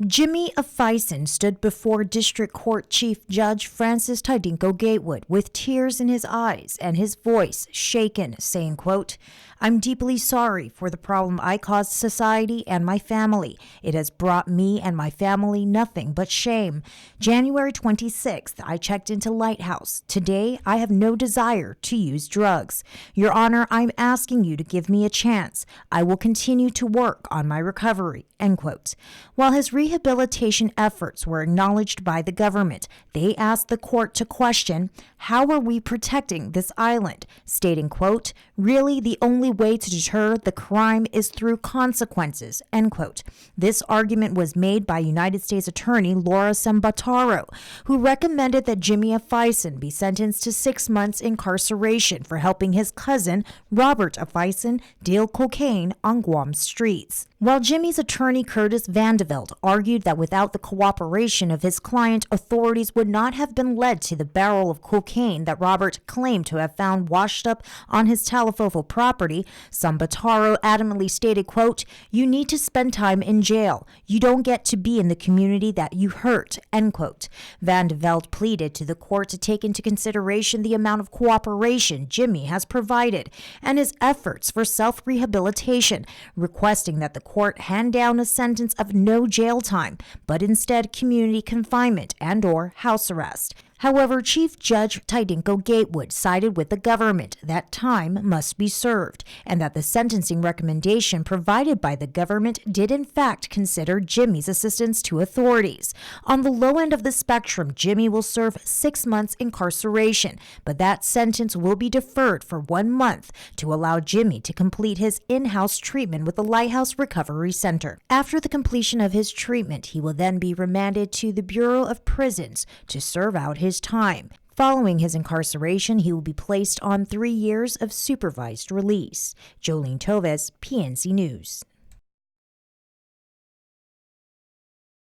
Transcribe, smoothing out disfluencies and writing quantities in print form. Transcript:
Jimmy Afaisen stood before District Court Chief Judge Francis Tidinko Gatewood with tears in his eyes and his voice shaken, saying, quote, "I'm deeply sorry for the problem I caused society and my family. It has brought me and my family nothing but shame. January 26th, I checked into Lighthouse. Today, I have no desire to use drugs. Your Honor, I'm asking you to give me a chance. I will continue to work on my recovery." End quote. While his rehabilitation efforts were acknowledged by the government, they asked the court to question, how are we protecting this island? Stating, quote, "Really, the only way to deter the crime is through consequences," end quote. This argument was made by United States Attorney Laura Sambataro, who recommended that Jimmy Afaisen be sentenced to 6 months incarceration for helping his cousin, Robert Afaisen, deal cocaine on Guam streets. While Jimmy's attorney Curtis Vandeveld argued that without the cooperation of his client, authorities would not have been led to the barrel of cocaine that Robert claimed to have found washed up on his Talofofo property, Sambataro adamantly stated, quote, "You need to spend time in jail. You don't get to be in the community that you hurt," end quote. Vandeveld pleaded to the court to take into consideration the amount of cooperation Jimmy has provided and his efforts for self-rehabilitation, requesting that the court hand down a sentence of no jail time, but instead community confinement and/or house arrest. However, Chief Judge Tidinko Gatewood sided with the government that time must be served and that the sentencing recommendation provided by the government did in fact consider Jimmy's assistance to authorities. On the low end of the spectrum, Jimmy will serve 6 months incarceration, but that sentence will be deferred for 1 month to allow Jimmy to complete his in-house treatment with the Lighthouse Recovery Center. After the completion of his treatment, he will then be remanded to the Bureau of Prisons to serve out his time. Following his incarceration, he will be placed on 3 years of supervised release. Jolene Toves, PNC News.